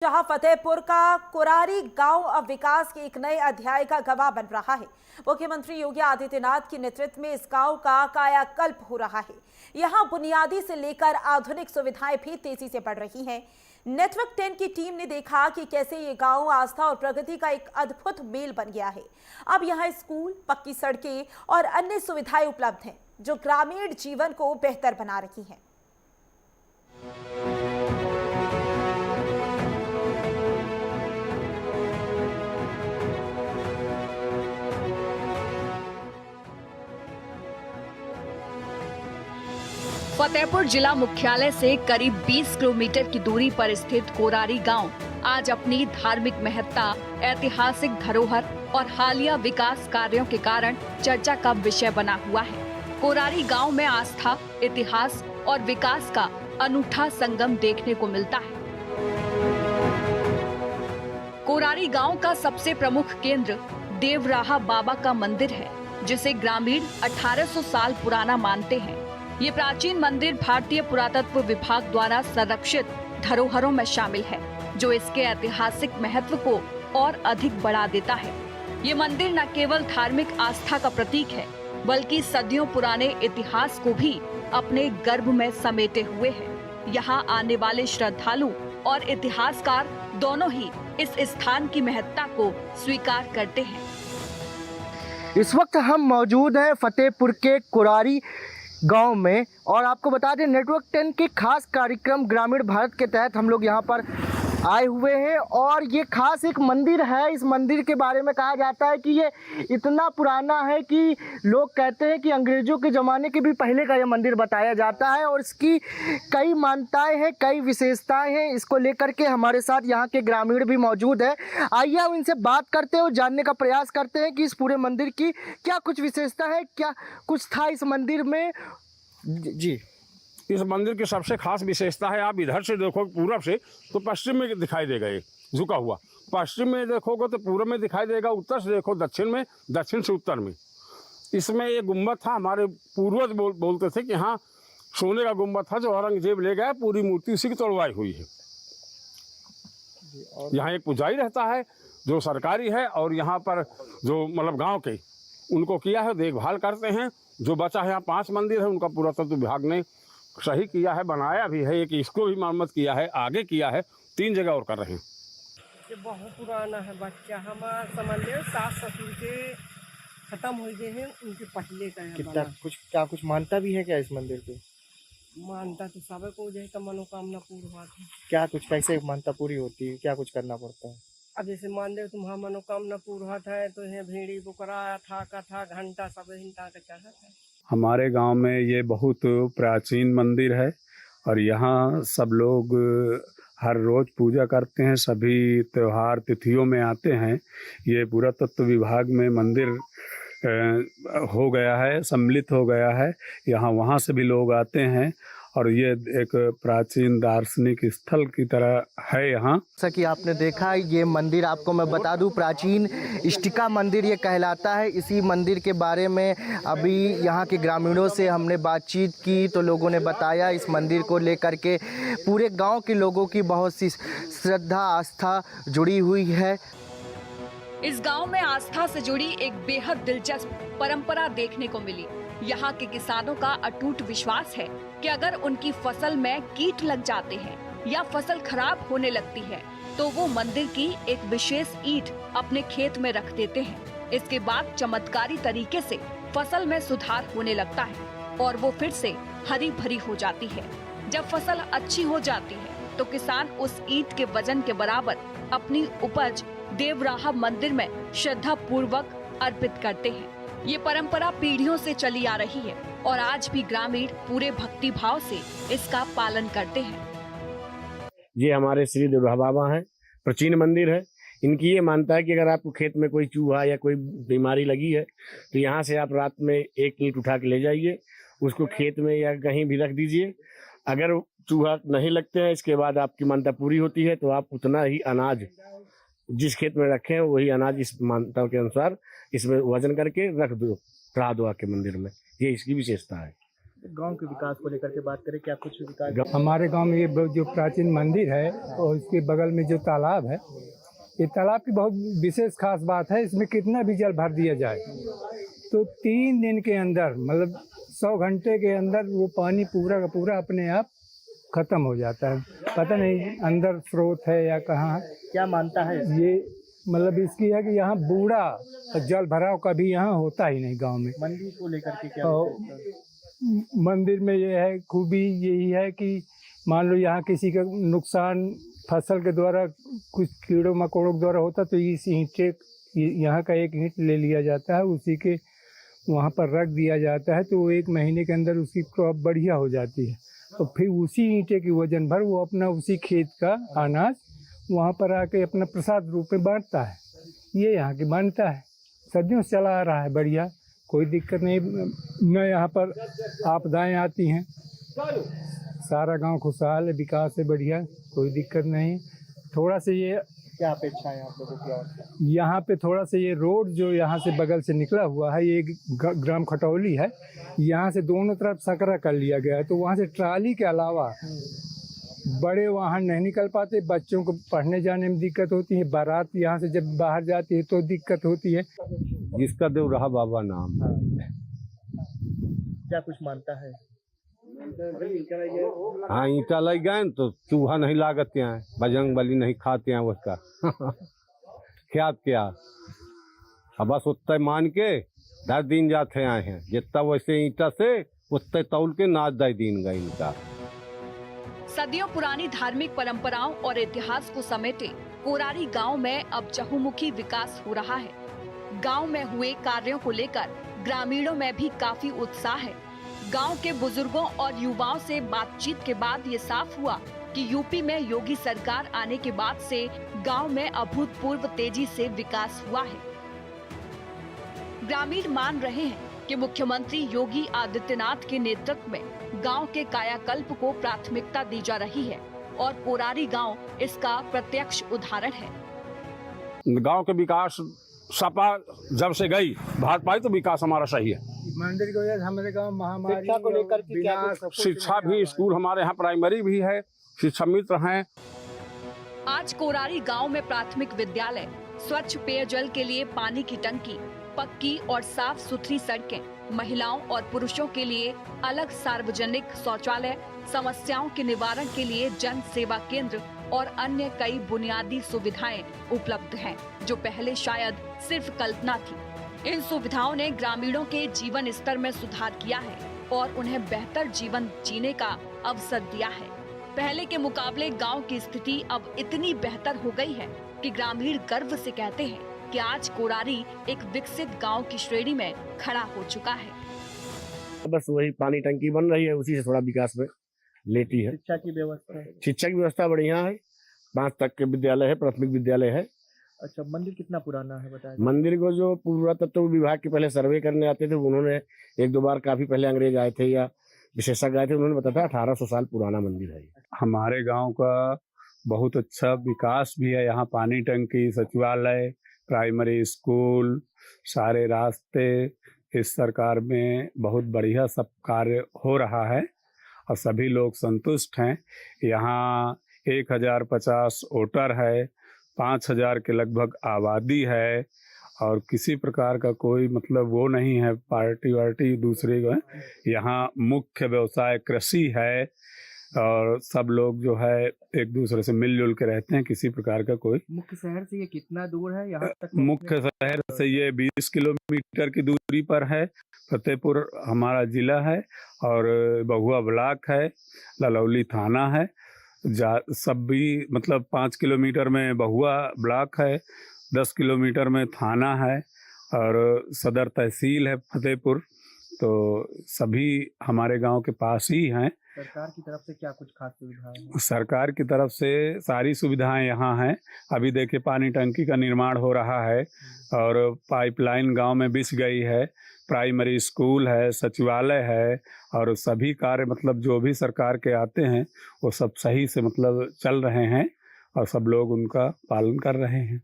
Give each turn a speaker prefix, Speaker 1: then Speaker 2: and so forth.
Speaker 1: जहां फतेहपुर का कुरारी गांव अब विकास के एक नए अध्याय का गवाह बन रहा है। मुख्यमंत्री योगी आदित्यनाथ के नेतृत्व में इस गांव का कायाकल्प हो रहा है। यहां बुनियादी से लेकर आधुनिक सुविधाएं भी तेजी से बढ़ रही हैं। नेटवर्क 10 की टीम ने देखा कि कैसे ये गांव आस्था और प्रगति का एक अद्भुत मेल बन गया है। अब यहां स्कूल, पक्की सड़कें और अन्य सुविधाएं उपलब्ध हैं, जो ग्रामीण जीवन को बेहतर बना रही हैं।
Speaker 2: फतेहपुर जिला मुख्यालय से करीब 20 किलोमीटर की दूरी पर स्थित कोरारी गांव आज अपनी धार्मिक महत्ता, ऐतिहासिक धरोहर और हालिया विकास कार्यों के कारण चर्चा का विषय बना हुआ है। कोरारी गांव में आस्था, इतिहास और विकास का अनूठा संगम देखने को मिलता है। कोरारी गांव का सबसे प्रमुख केंद्र देवराहा बाबा का मंदिर है, जिसे ग्रामीण 1800 साल पुराना मानते हैं। ये प्राचीन मंदिर भारतीय पुरातत्व विभाग द्वारा संरक्षित धरोहरों में शामिल है, जो इसके ऐतिहासिक महत्व को और अधिक बढ़ा देता है। ये मंदिर न केवल धार्मिक आस्था का प्रतीक है, बल्कि सदियों पुराने इतिहास को भी अपने गर्भ में समेटे हुए है। यहाँ आने वाले श्रद्धालु और इतिहासकार दोनों ही इस स्थान की महत्ता को स्वीकार करते हैं।
Speaker 3: इस वक्त हम मौजूद हैं फतेहपुर के कुरारी गांव में और आपको बता दें नेटवर्क 10 के खास कार्यक्रम ग्रामीण भारत के तहत हम लोग यहां पर आए हुए हैं और ये खास एक मंदिर है। इस मंदिर के बारे में कहा जाता है कि ये इतना पुराना है कि लोग कहते हैं कि अंग्रेज़ों के ज़माने के भी पहले का ये मंदिर बताया जाता है और इसकी कई मान्यताएं हैं, कई विशेषताएं हैं। इसको लेकर के हमारे साथ यहाँ के ग्रामीण भी मौजूद है। आइए हम इनसे बात करते हैं और जानने का प्रयास करते हैं कि इस पूरे मंदिर की क्या कुछ विशेषता है, क्या कुछ था इस मंदिर में। जी,
Speaker 4: इस मंदिर की सबसे खास विशेषता है, आप इधर से देखो पूरब से तो पश्चिम में दिखाई देगा, ये झुका हुआ। पश्चिम में देखोगे तो पूरब में दिखाई देगा, उत्तर से देखो दक्षिण में, दक्षिण से उत्तर में। इसमें एक गुम्बद था, हमारे पूर्वज बोलते थे कि हाँ सोने का गुम्बद था जो औरंगजेब ले गया, पूरी मूर्ति उसी की तोड़वाई हुई है। यहाँ एक पुजारी रहता है जो सरकारी है और यहाँ पर जो मतलब गाँव के उनको किया है, देखभाल करते हैं। जो बचा है यहाँ 5 मंदिर है, उनका पुरातत्व विभाग ने सही किया है, बनाया भी है, एक इसको भी मरम्मत किया है, आगे किया है, 3 जगह और कर रहे हैं।
Speaker 5: ये बहुत पुराना है बच्चा, हमारा समझ ले सास ससुर के खत्म हो गए हैं, उनके पहले का है।
Speaker 3: कितना कुछ मानता भी है क्या इस मंदिर पे?
Speaker 5: मानता तो सब को जो है मनोकामना पूरी होती है।
Speaker 3: क्या कुछ कैसे मानता पूरी होती है, क्या कुछ करना पड़ता है?
Speaker 5: अब जैसे मान ले तुम्हारा मनोकामना पूरा है तो ये भेड़ी बुकरा था कथा घंटा सब हिंटा का चढ़ा है।
Speaker 6: हमारे गांव में ये बहुत प्राचीन मंदिर है और यहाँ सब लोग हर रोज़ पूजा करते हैं, सभी त्योहार तिथियों में आते हैं। ये पुरातत्व विभाग में मंदिर हो गया है, सम्मिलित हो गया है। यहाँ वहाँ से भी लोग आते हैं और ये एक प्राचीन दार्शनिक स्थल की तरह है। यहाँ
Speaker 3: जैसा कि आपने देखा, ये मंदिर आपको मैं बता दूं प्राचीन इष्टिका मंदिर ये कहलाता है। इसी मंदिर के बारे में अभी यहाँ के ग्रामीणों से हमने बातचीत की तो लोगों ने बताया इस मंदिर को लेकर के पूरे गांव के लोगों की बहुत सी श्रद्धा आस्था जुड़ी हुई है।
Speaker 2: इस गांव में आस्था से जुड़ी एक बेहद दिलचस्प परंपरा देखने को मिली। यहाँ के किसानों का अटूट विश्वास है कि अगर उनकी फसल में कीट लग जाते हैं या फसल खराब होने लगती है तो वो मंदिर की एक विशेष ईंट अपने खेत में रख देते हैं। इसके बाद चमत्कारी तरीके से फसल में सुधार होने लगता है और वो फिर से हरी भरी हो जाती है। जब फसल अच्छी हो जाती है तो किसान उस ईंट के वजन के बराबर अपनी उपज देवराहा मंदिर में श्रद्धा पूर्वक अर्पित करते हैं। ये परंपरा पीढ़ियों से चली आ रही है और आज भी ग्रामीण पूरे भक्ति भाव से इसका पालन करते हैं।
Speaker 7: ये हमारे श्री देवराहा बाबा हैं, प्राचीन मंदिर है। इनकी ये मानता है कि अगर आपको खेत में कोई चूहा या कोई बीमारी लगी है तो यहाँ से आप रात में एक ईंट उठा के ले जाइए, उसको खेत में या कहीं भी रख दीजिए। अगर चूहा नहीं लगते हैं, इसके बाद आपकी मान्यता पूरी होती है तो आप उतना ही अनाज जिस खेत में रखे हैं वही अनाज इस मान्यता के अनुसार इसमें वजन करके रख दो, चढ़ा दो आके मंदिर में। ये इसकी विशेषता है।
Speaker 3: गांव के विकास को लेकर के बात करें, क्या कुछ विकास?
Speaker 8: हमारे गांव में ये जो प्राचीन मंदिर है और इसके बगल में जो तालाब है, ये तालाब की बहुत विशेष खास बात है। इसमें कितना भी जल भर दिया जाए तो 3 दिन के अंदर, मतलब 100 घंटे के अंदर वो पानी पूरा का पूरा अपने आप खत्म हो जाता है। पता नहीं अंदर स्रोत है या कहाँ है।
Speaker 3: क्या मानता है
Speaker 8: ये मतलब इसकी है कि यहाँ बूढ़ा जल भराव कभी यहाँ होता ही नहीं गांव में।
Speaker 3: मंदिर को लेकर के क्या
Speaker 8: और मंदिर में ये है, खूबी यही है कि मान लो यहाँ किसी का नुकसान फसल के द्वारा कुछ कीड़ों मकोड़ों के द्वारा होता तो इस ईंटे यहाँ का एक ईंट ले लिया जाता है, उसी के वहाँ पर रख दिया जाता है तो वो 1 महीने के अंदर उसकी क्रॉप बढ़िया हो जाती है। तो फिर उसी ईंटे की वजन भर वो अपना उसी खेत का अनाज वहाँ पर आके अपना प्रसाद रूप में बांटता है। ये यहाँ की मान्यता है, सदियों से चला आ रहा है बढ़िया, कोई दिक्कत नहीं, न यहाँ पर आपदाएं आती हैं, सारा गांव खुशहाल है, विकास है बढ़िया, कोई दिक्कत नहीं। थोड़ा से ये
Speaker 3: क्या अपेक्षा है आप लोगों की और?
Speaker 8: यहाँ पे थोड़ा से ये रोड जो यहाँ से बगल से निकला हुआ है, ये ग्राम खटौली है, यहाँ से दोनों तरफ सकरा कर लिया गया है तो वहाँ से ट्राली के अलावा बड़े वाहन नहीं निकल पाते, बच्चों को पढ़ने जाने में दिक्कत होती है, बारात यहाँ से जब बाहर जाती है तो दिक्कत होती है।
Speaker 9: जिसका देव रहा बाबा नाम।
Speaker 3: क्या कुछ मानता है?
Speaker 9: हाँ, ईंटा लग गए न तो चूहा नहीं लागत यहाँ, बजरंग बली नहीं खाते हैं उसका। क्या क्या अब बस उतने मान के 10 दिन जाते आए हैं, जितना वैसे ईंटा से उतने तौल के नाच 10 दिन गए इनका।
Speaker 2: सदियों पुरानी धार्मिक परंपराओं और इतिहास को समेटे कोरारी गांव में अब चहुमुखी विकास हो रहा है। गांव में हुए कार्यों को लेकर ग्रामीणों में भी काफी उत्साह है। गांव के बुजुर्गों और युवाओं से बातचीत के बाद ये साफ हुआ कि यूपी में योगी सरकार आने के बाद से गांव में अभूतपूर्व तेजी से विकास हुआ है। ग्रामीण मान रहे हैं कि मुख्यमंत्री योगी आदित्यनाथ के नेतृत्व में गांव के कायाकल्प को प्राथमिकता दी जा रही है और कोरारी गांव इसका प्रत्यक्ष उदाहरण है।
Speaker 4: गांव के विकास सपा जब से गई भाजपा तो विकास हमारा सही है।
Speaker 8: मंदिर की वजह से हमारे गाँव महामारी
Speaker 3: शिक्षा को लेकर के क्या कुछ?
Speaker 4: शिक्षा भी, स्कूल हमारे यहाँ प्राइमरी भी है, शिक्षा मित्र हैं।
Speaker 2: आज कोरारी गांव में प्राथमिक विद्यालय, स्वच्छ पेयजल के लिए पानी की टंकी, पक्की और साफ सुथरी सड़कें, महिलाओं और पुरुषों के लिए अलग सार्वजनिक शौचालय, समस्याओं के निवारण के लिए जन सेवा केंद्र और अन्य कई बुनियादी सुविधाएं उपलब्ध हैं, जो पहले शायद सिर्फ कल्पना थी। इन सुविधाओं ने ग्रामीणों के जीवन स्तर में सुधार किया है और उन्हें बेहतर जीवन जीने का अवसर दिया है। पहले के मुकाबले गांव की स्थिति अब इतनी बेहतर हो गई है कि ग्रामीण गर्व से कहते हैं कि आज कोरारी एक विकसित गांव की श्रेणी में खड़ा हो चुका है।
Speaker 7: बस वही पानी टंकी बन रही है, उसी से थोड़ा विकास में लेटी है।
Speaker 3: शिक्षा की व्यवस्था है?
Speaker 7: शिक्षा की व्यवस्था बढ़िया है, 5 तक के विद्यालय है, प्राथमिक विद्यालय है।
Speaker 3: अच्छा, मंदिर कितना पुराना है बताया?
Speaker 7: मंदिर को जो पुरातत्व विभाग के पहले सर्वे करने आते थे, उन्होंने 1-2 बार, काफी पहले अंग्रेज आए थे या विशेषज्ञ आए थे, उन्होंने बताया 1800 साल पुराना मंदिर है।
Speaker 6: हमारे गांव का बहुत अच्छा विकास भी है। यहाँ पानी टंकी, सचिवालय, प्राइमरी स्कूल, सारे रास्ते, इस सरकार में बहुत बढ़िया सब कार्य हो रहा है और सभी लोग संतुष्ट हैं। यहाँ 1050 वोटर है, 5000 के लगभग आबादी है और किसी प्रकार का कोई मतलब वो नहीं है पार्टी वार्टी दूसरे का। यहाँ मुख्य व्यवसाय कृषि है और सब लोग जो है एक दूसरे से मिलजुल के रहते हैं। किसी प्रकार का कोई
Speaker 3: मुख्य शहर से ये कितना दूर है यहाँ तक?
Speaker 6: मुख्य शहर से ये 20 किलोमीटर की दूरी पर है। फतेहपुर हमारा जिला है और बहुआ ब्लॉक है, ललौली थाना है। सब भी मतलब 5 किलोमीटर में बहुआ ब्लॉक है, 10 किलोमीटर में थाना है और सदर तहसील है फतेहपुर। तो सभी हमारे गांव के पास ही हैं।
Speaker 3: सरकार की तरफ से क्या कुछ खास सुविधाएं हैं?
Speaker 6: सरकार की तरफ से सारी सुविधाएं यहाँ हैं। अभी देखिए पानी टंकी का निर्माण हो रहा है और पाइपलाइन गांव में बिछ गई है, प्राइमरी स्कूल है, सचिवालय है और सभी कार्य मतलब जो भी सरकार के आते हैं वो सब सही से मतलब चल रहे हैं और सब लोग उनका पालन कर रहे हैं।